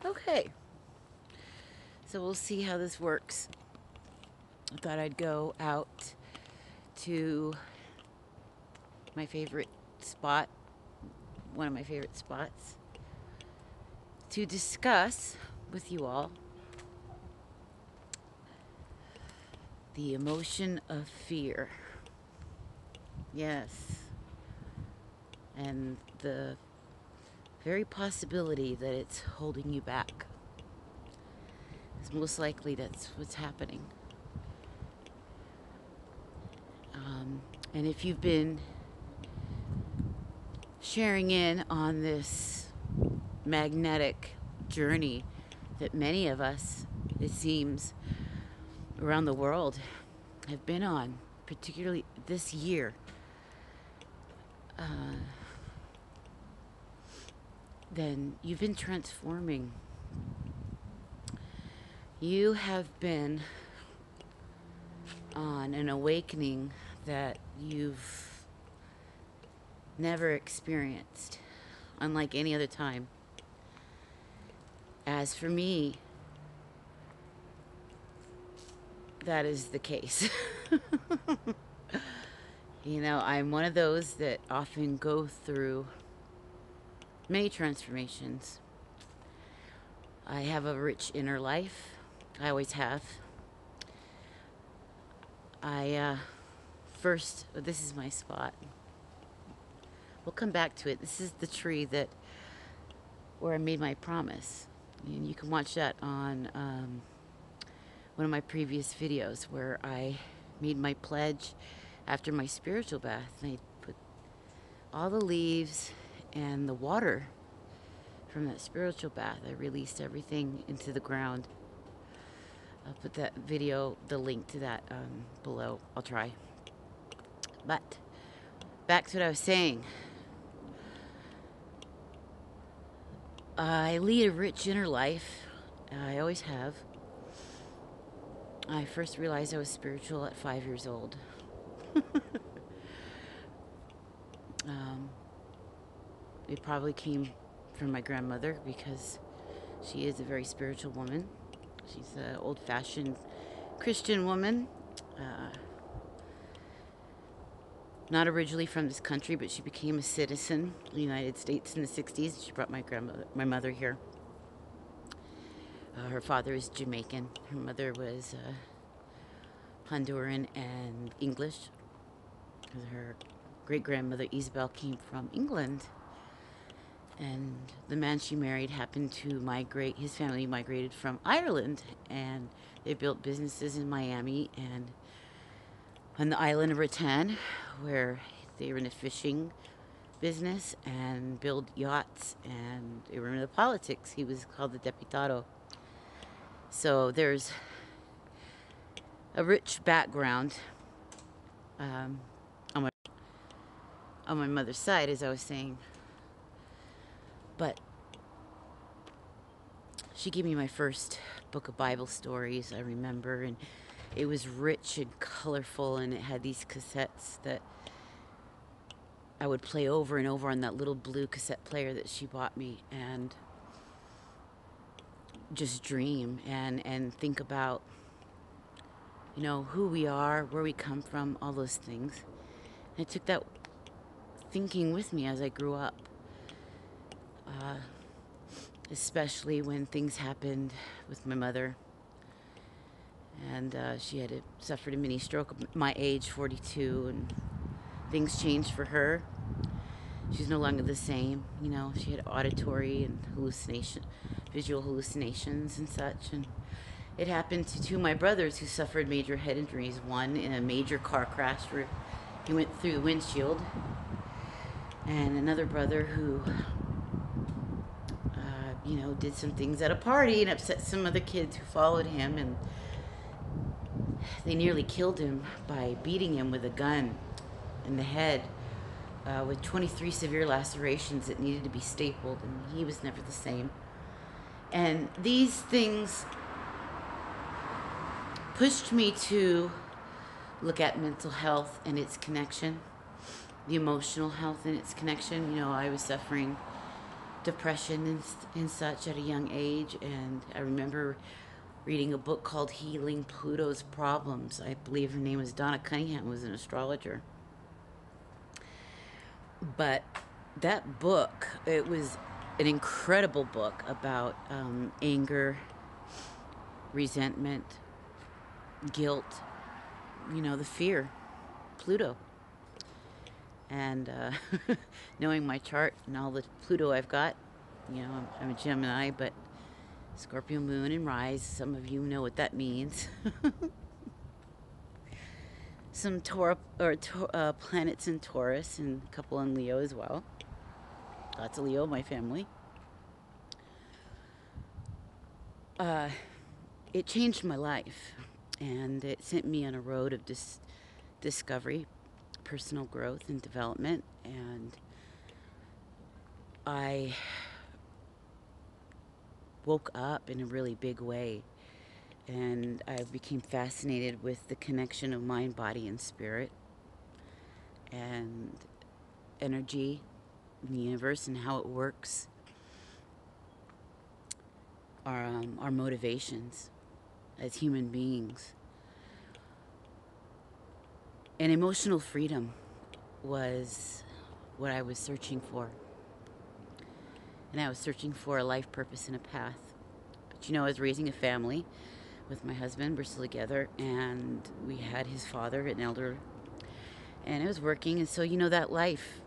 Okay, so we'll see how this works. I thought I'd go out to my favorite spot, one of my favorite spots, to discuss with you all the emotion of fear. Yes, and the very possibility that it's holding you back. It's most likely that's what's happening. And if you've been sharing in on this magnetic journey that many of us, it seems, around the world have been on, particularly this year, then you've been transforming. You have been on an awakening that you've never experienced, unlike any other time. As for me, that is the case. You know, I'm one of those that often go through many transformations. I have a rich inner life. I always have. First, this is my spot. We'll come back to it. This is the tree where I made my promise. And you can watch that on one of my previous videos where I made my pledge after my spiritual bath. And I put all the leaves and the water from that spiritual bath. I released everything into the ground. I'll put that video, the link to that below. I'll try. But back to what I was saying. I lead a rich inner life. I always have. I first realized I was spiritual at 5 years old. It probably came from my grandmother because she is a very spiritual woman. She's an old-fashioned Christian woman. Not originally from this country, but she became a citizen of the United States in the 60s. She brought my mother here. Her father is Jamaican. Her mother was Honduran and English. Her great-grandmother Isabel came from England. And the man she married happened to migrate, his family migrated from Ireland, and they built businesses in Miami and on the island of Rattan, where they were in the fishing business and build yachts, and they were in the politics. He was called the Deputado. So there's a rich background on my mother's side, as I was saying. But she gave me my first book of Bible stories, I remember, and it was rich and colorful, and it had these cassettes that I would play over and over on that little blue cassette player that she bought me, and just dream and think about, you know, who we are, where we come from, all those things. And I took that thinking with me as I grew up. Especially when things happened with my mother, and she had suffered a mini stroke at my age, 42, and things changed for her. She's no longer the same. You know, she had auditory and visual hallucinations and such, and it happened to two of my brothers who suffered major head injuries. One in a major car crash where he went through the windshield, and another brother who did some things at a party and upset some other kids who followed him, and they nearly killed him by beating him with a gun in the head with 23 severe lacerations that needed to be stapled, and he was never the same. And these things pushed me to look at mental health and its connection, the emotional health and its connection. You know, I was suffering depression and such at a young age. And I remember reading a book called Healing Pluto's Problems. I believe her name was Donna Cunningham, was an astrologer. But that book, it was an incredible book about anger, resentment, guilt, the fear, Pluto. And knowing my chart and all the Pluto I've got, I'm a Gemini, but Scorpio moon and rise, some of you know what that means. Some planets in Taurus and a couple in Leo as well. Lots of Leo in my family. It changed my life, and it sent me on a road of discovery, personal growth and development, and I woke up in a really big way, and I became fascinated with the connection of mind, body, and spirit, and energy in the universe and how it works, our motivations as human beings. And emotional freedom was what I was searching for. And I was searching for a life purpose and a path. But I was raising a family with my husband. We're still together. And we had his father, an elder. And I was working. And so, that life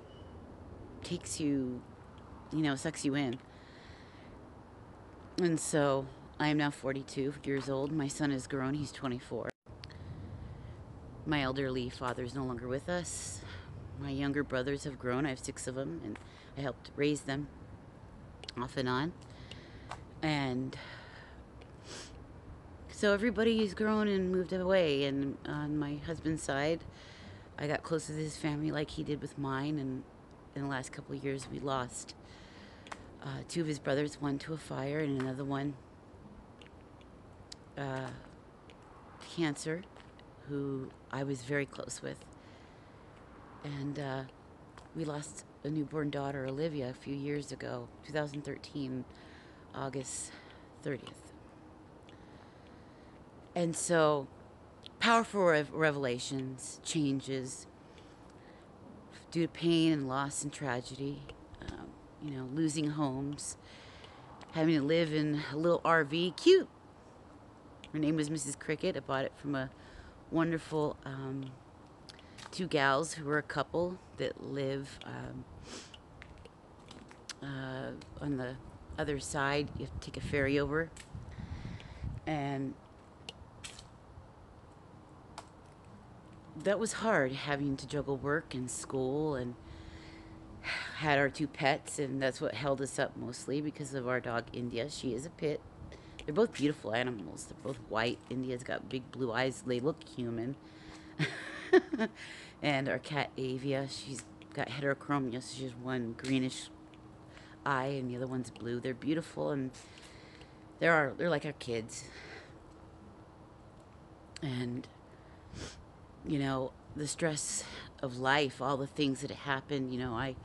takes you, sucks you in. And so I am now 42 years old. My son is grown. He's 24. My elderly father is no longer with us. My younger brothers have grown. I have 6 of them, and I helped raise them off and on. And so everybody's grown and moved away. And on my husband's side, I got close with his family like he did with mine. And in the last couple of years, we lost 2 of his brothers, one to a fire and another one cancer, who I was very close with. And we lost a newborn daughter, Olivia, a few years ago, 2013, August 30th. And so, powerful revelations, changes, due to pain and loss and tragedy, losing homes, having to live in a little RV, cute. Her name was Mrs. Cricket. I bought it from a wonderful 2 gals who were a couple that live on the other side. You have to take a ferry over. And that was hard, having to juggle work and school, and had our 2 pets, and that's what held us up mostly because of our dog India. She is a pit. They're both beautiful animals. They're both white. India's got big blue eyes. They look human. And our cat Avia, she's got heterochromia, so she has one greenish eye and the other one's blue. They're beautiful, and they're like our kids. And the stress of life, all the things that happen, I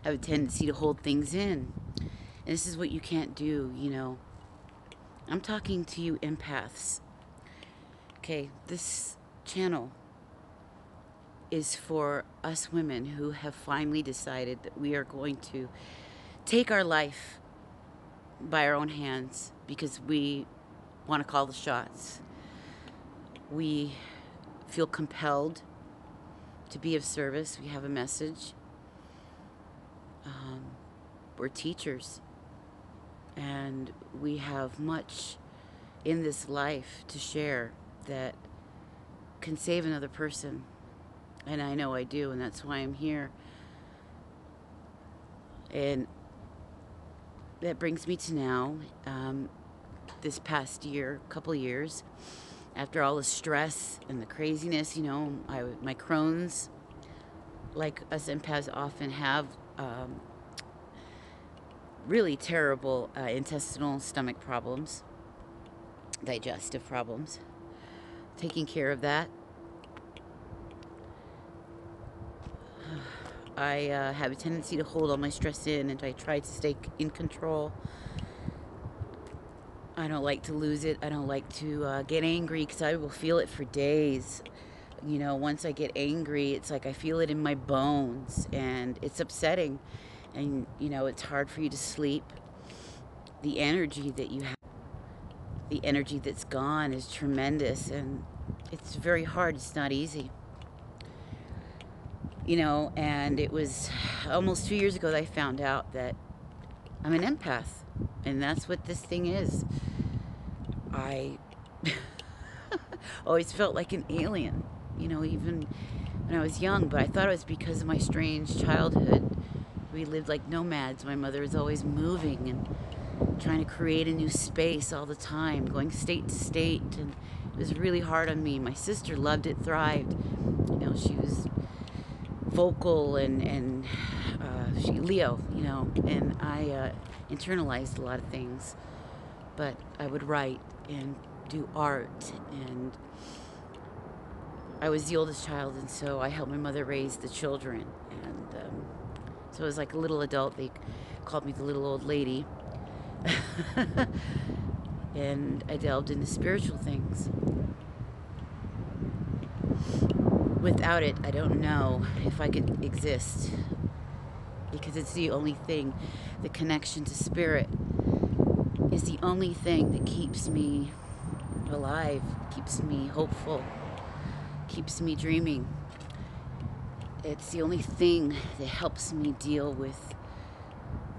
have a tendency to hold things in. And this is what you can't do, I'm talking to you empaths. Okay, this channel is for us women who have finally decided that we are going to take our life by our own hands because we want to call the shots. We feel compelled to be of service. We have a message. We're teachers, and we have much in this life to share that can save another person. And I know I do, and that's why I'm here. And that brings me to now, this past year, couple years, after all the stress and the craziness, my Crohn's, like us empaths often have, really terrible intestinal stomach problems, digestive problems. Taking care of that. I have a tendency to hold all my stress in, and I try to stay in control. I don't like to lose it. I don't like to get angry, because I will feel it for days. You know, once I get angry, it's like I feel it in my bones, and it's upsetting. And, you know, it's hard for you to sleep. The energy that you have, the energy that's gone is tremendous, and it's very hard. It's not easy. You know, and it was almost 2 years ago that I found out that I'm an empath, and that's what this thing is. I always felt like an alien, you know, even when I was young, but I thought it was because of my strange childhood. We lived like nomads. My mother was always moving and trying to create a new space all the time, going state to state, and it was really hard on me. My sister loved it, thrived. You know, she was vocal and she Leo, you know, and I internalized a lot of things, but I would write and do art, and I was the oldest child, and so I helped my mother raise the children, and so I was like a little adult. They called me the little old lady. And I delved into spiritual things. Without it, I don't know if I could exist, because it's the only thing. The connection to spirit is the only thing that keeps me alive, keeps me hopeful, keeps me dreaming. It's the only thing that helps me deal with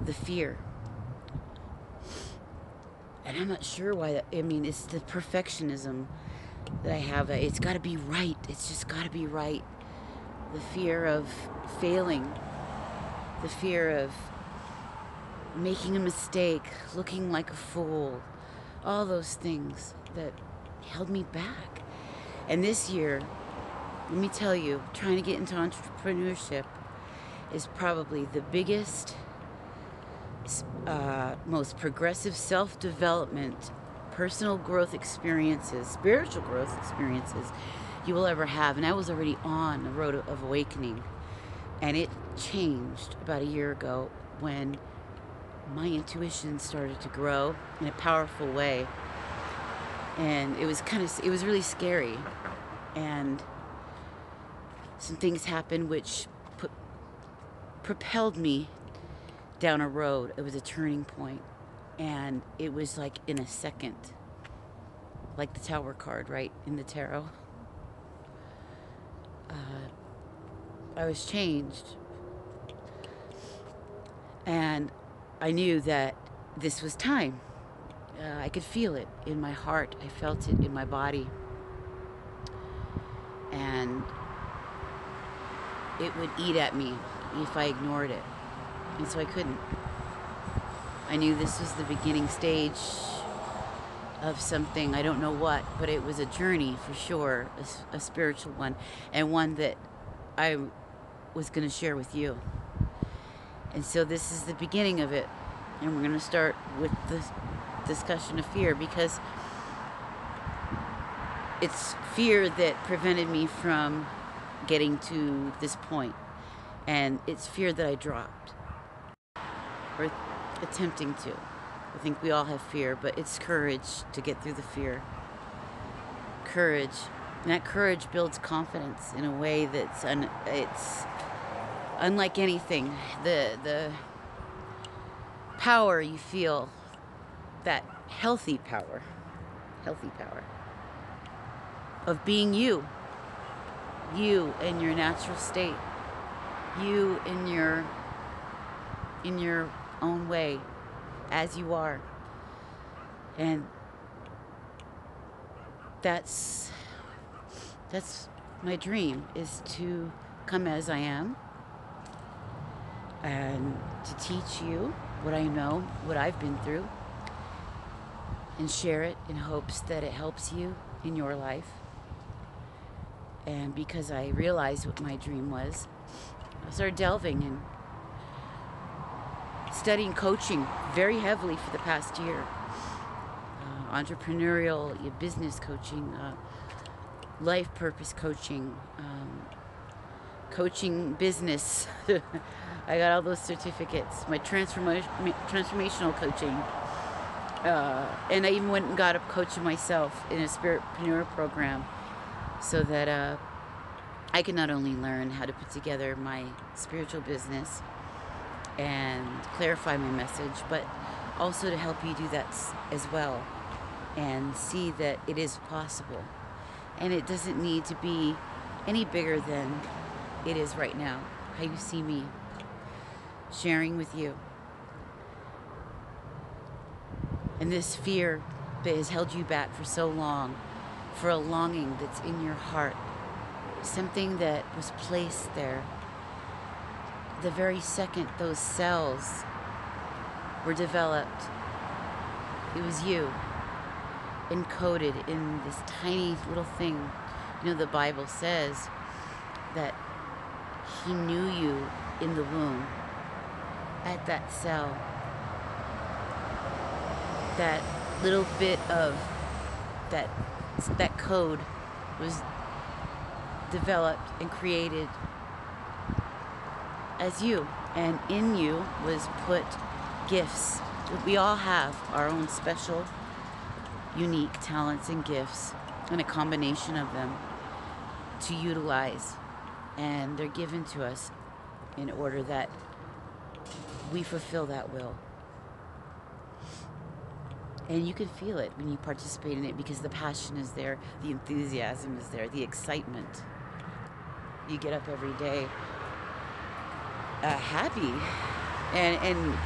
the fear. And I'm not sure why that, I mean, it's the perfectionism that I have. It's got to be right. It's just got to be right. The fear of failing, the fear of making a mistake, looking like a fool, all those things that held me back. And this year, let me tell you, trying to get into entrepreneurship is probably the biggest, most progressive self-development, personal growth experiences, spiritual growth experiences you will ever have. And I was already on the road of awakening, and it changed about a year ago when my intuition started to grow in a powerful way. And it was really scary, and some things happened which propelled me down a road. It was a turning point, and it was like in a second, like the Tower card, right, in the tarot. I was changed, and I knew that this was time. I could feel it in my heart. I felt it in my body, and it would eat at me if I ignored it, and so I couldn't. I knew this was the beginning stage of something, I don't know what, but it was a journey for sure, a spiritual one, and one that I was going to share with you. And so this is the beginning of it, and we're going to start with the discussion of fear, because it's fear that prevented me from getting to this point, and it's fear that I dropped, or attempting to. I think we all have fear, but it's courage to get through the fear. Courage. And that courage builds confidence in a way that's it's unlike anything. The power you feel, that healthy power of being you in your natural state, you in your own way, as you are. And that's my dream, is to come as I am and to teach you what I know, what I've been through, and share it in hopes that it helps you in your life. And because I realized what my dream was, I started delving and studying coaching very heavily for the past year. Entrepreneurial, business coaching, life purpose coaching, coaching business. I got all those certificates. My transformational coaching. And I even went and got a coach myself in a spiritpreneur program so that I can not only learn how to put together my spiritual business and clarify my message, but also to help you do that as well and see that it is possible. And it doesn't need to be any bigger than it is right now, how you see me sharing with you. And this fear that has held you back for so long, for a longing that's in your heart, something that was placed there the very second those cells were developed. It was you, encoded in this tiny little thing. You know, the Bible says that he knew you in the womb, at that cell. That little bit of that code was developed and created as you, and in you was put gifts. We all have our own special, unique talents and gifts, and a combination of them to utilize, and they're given to us in order that we fulfill that will. And you can feel it when you participate in it because the passion is there, the enthusiasm is there, the excitement. You get up every day happy and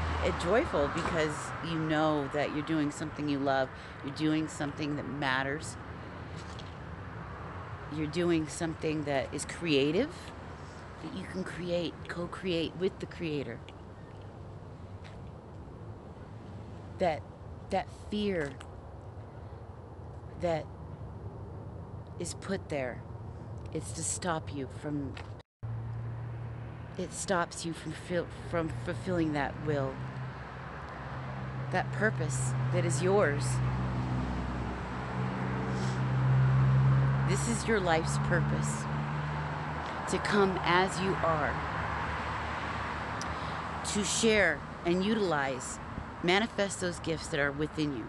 joyful because you know that you're doing something you love, you're doing something that matters, you're doing something that is creative, that you can create, co-create with the Creator. That fear that is put there, it's to stop you from, it stops you from fulfilling that will, that purpose that is yours. This is your life's purpose, to come as you are, to share and utilize, manifest those gifts that are within you,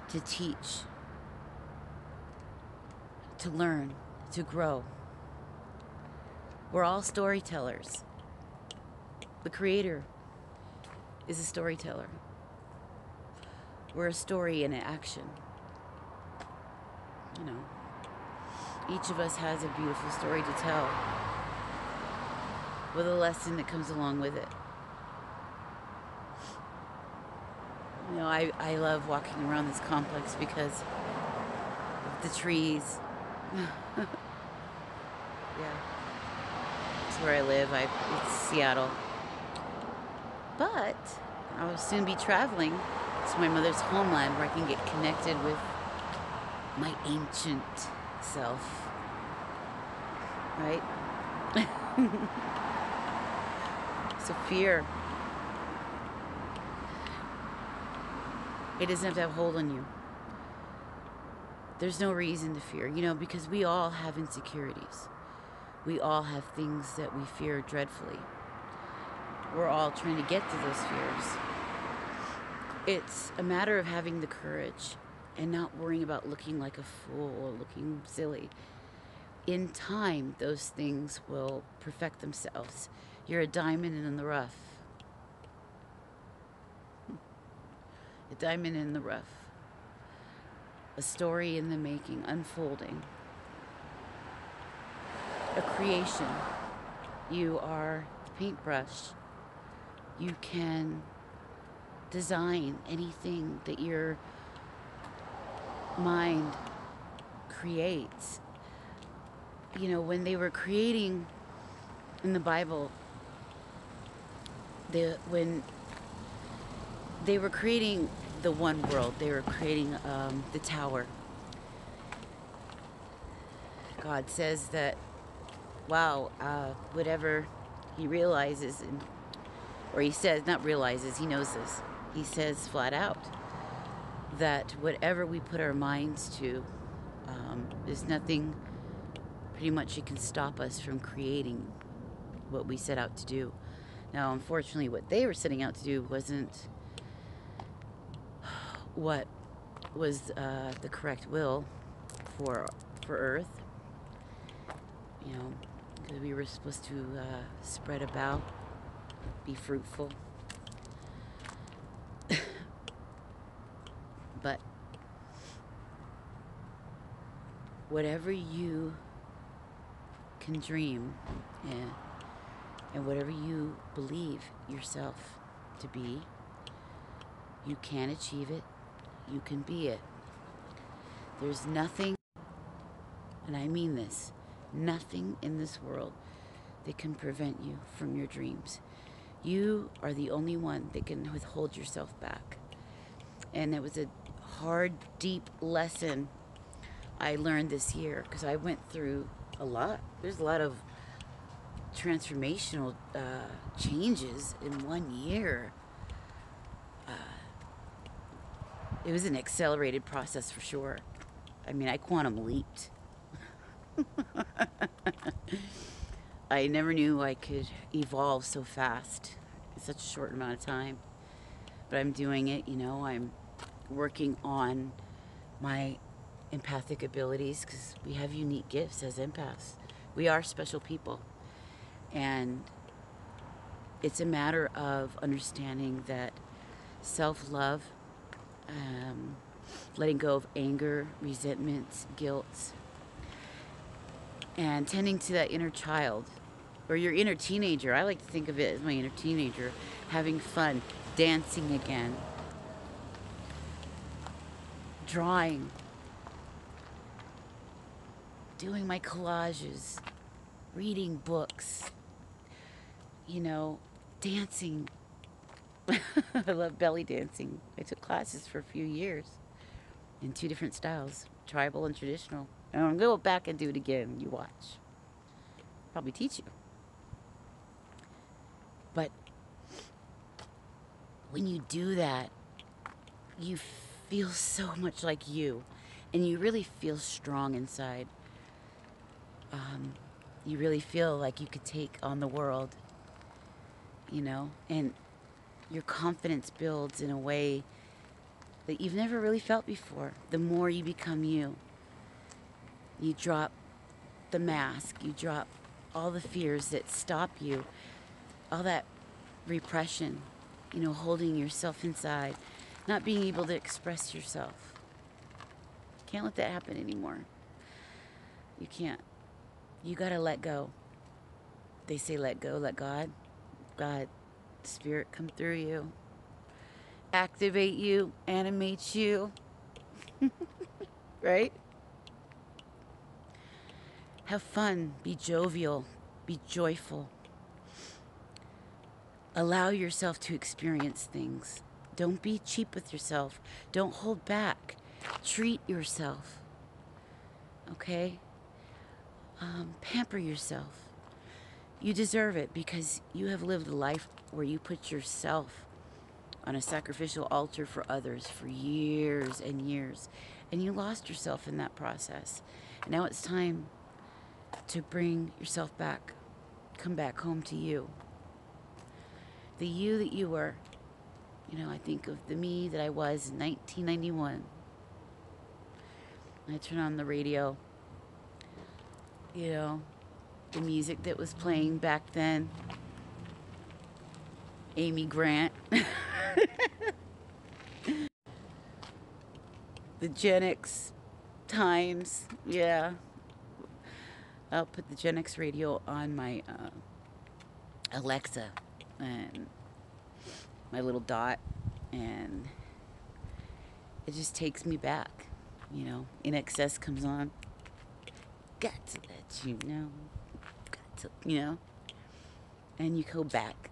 to teach, to learn, to grow. We're all storytellers. The Creator is a storyteller. We're a story in action. You know, each of us has a beautiful story to tell, with a lesson that comes along with it. You know, I love walking around this complex because of the trees. Yeah. That's where I live. It's Seattle. But I will soon be traveling to my mother's homeland where I can get connected with my ancient self. Right? So fear, it doesn't have to have a hold on you. There's no reason to fear, you know, because we all have insecurities. We all have things that we fear dreadfully. We're all trying to get to those fears. It's a matter of having the courage and not worrying about looking like a fool or looking silly. In time, those things will perfect themselves. You're a diamond in the rough. A diamond in the rough. A story in the making, unfolding. A creation. You are the paintbrush. You can design anything that your mind creates. You know, when they were creating in the Bible, when they were creating the one world, they were creating the tower. God says that, wow, whatever he realizes, or he says, not realizes, he knows this. He says flat out that whatever we put our minds to, there's nothing pretty much it can stop us from creating what we set out to do. Now, unfortunately, what they were setting out to do wasn't what was the correct will for Earth. You know, because we were supposed to spread about, be fruitful. But whatever you can dream, and whatever you believe yourself to be, you can achieve it. You can be it. There's nothing, and I mean this, nothing in this world that can prevent you from your dreams. You are the only one that can withhold yourself back. And it was a hard, deep lesson I learned this year, because I went through a lot. There's a lot of transformational changes in 1 year. It was an accelerated process for sure. I mean, I quantum leaped. I never knew I could evolve so fast in such a short amount of time. But I'm doing it, you know. I'm working on my empathic abilities, because we have unique gifts as empaths. We are special people. And it's a matter of understanding that self-love, letting go of anger, resentment, guilt, and tending to that inner child or your inner teenager. I like to think of it as my inner teenager, having fun, dancing again, drawing, doing my collages, reading books, you know, dancing. I love belly dancing. I took classes for a few years in 2 different styles, tribal and traditional. And I'm going to go back and do it again. You watch. Probably teach you. But when you do that, you feel so much like you. And you really feel strong inside. You really feel like you could take on the world, you know? And your confidence builds in a way that you've never really felt before. The more you become you, you drop the mask, you drop all the fears that stop you, all that repression, you know, holding yourself inside, not being able to express yourself. Can't let that happen anymore. You can't. You gotta let go. They say let go, let God. God, Spirit come through you, activate you, animate you, right? Have fun, be jovial, be joyful. Allow yourself to experience things. Don't be cheap with yourself. Don't hold back. Treat yourself, okay? Pamper yourself. You deserve it, because you have lived a life where you put yourself on a sacrificial altar for others for years and years, and you lost yourself in that process. And now it's time to bring yourself back, come back home to you. The you that you were. You know, I think of the me that I was in 1991. I turn on the radio, you know, the music that was playing back then. Amy Grant. The Gen X times, yeah. I'll put the Gen X radio on my Alexa and my little dot, and it just takes me back, you know. In Excess comes on. Got to let you know. Got to, you know. And you go back.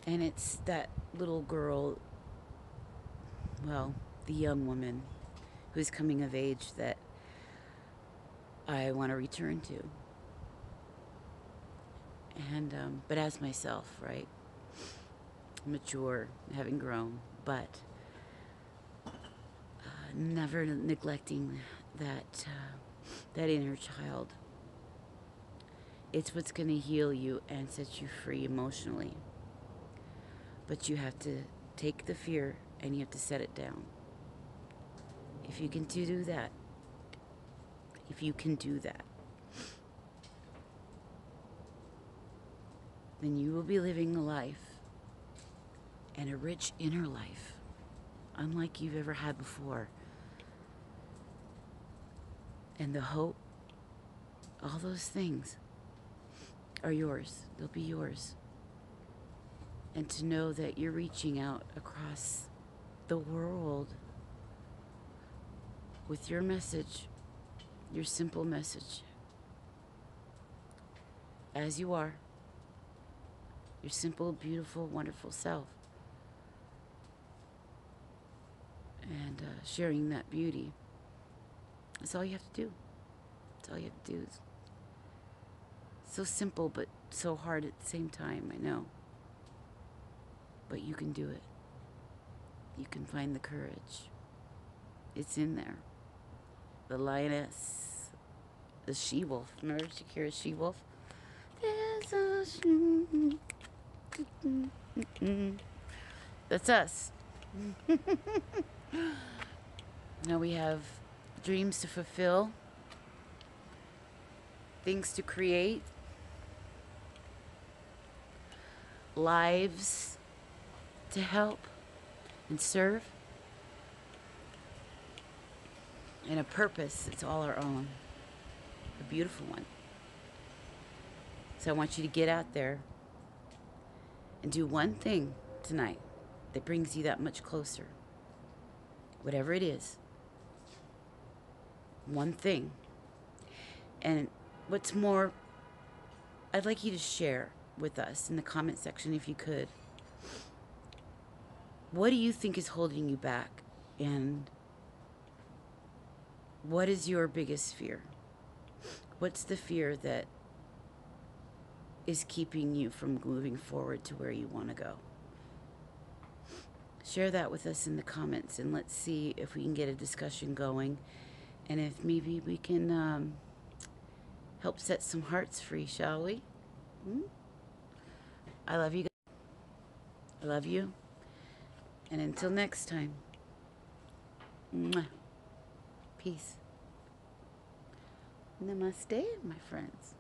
And it's that little girl, well, the young woman who's coming of age that I want to return to. And, but as myself, right? Mature, having grown, but never neglecting that, that inner child, It's what's going to heal you and set you free emotionally. But you have to take the fear and you have to set it down. If you can do that, if you can do that, then you will be living a life, and a rich inner life, unlike you've ever had before. And the hope, all those things are yours. They'll be yours. And to know that you're reaching out across the world with your message, your simple message, as you are, your simple, beautiful, wonderful self, and sharing that beauty. That's all you have to do. That's all you have to do. It's so simple, but so hard at the same time, I know. But you can do it. You can find the courage. It's in there. The lioness, the she-wolf. Remember Shakira's she-wolf? There's a That's us. Now we have dreams to fulfill, things to create, lives to help and serve, and a purpose that's all our own, a beautiful one. So I want you to get out there and do one thing tonight that brings you that much closer. Whatever it is. One thing. And what's more, I'd like you to share with us in the comment section, if you could. What do you think is holding you back? And what is your biggest fear? What's the fear that is keeping you from moving forward to where you want to go? Share that with us in the comments, and let's see if we can get a discussion going, and if maybe we can help set some hearts free, shall we? I love you guys. I love you. And until next time, mwah. Peace. Namaste, my friends.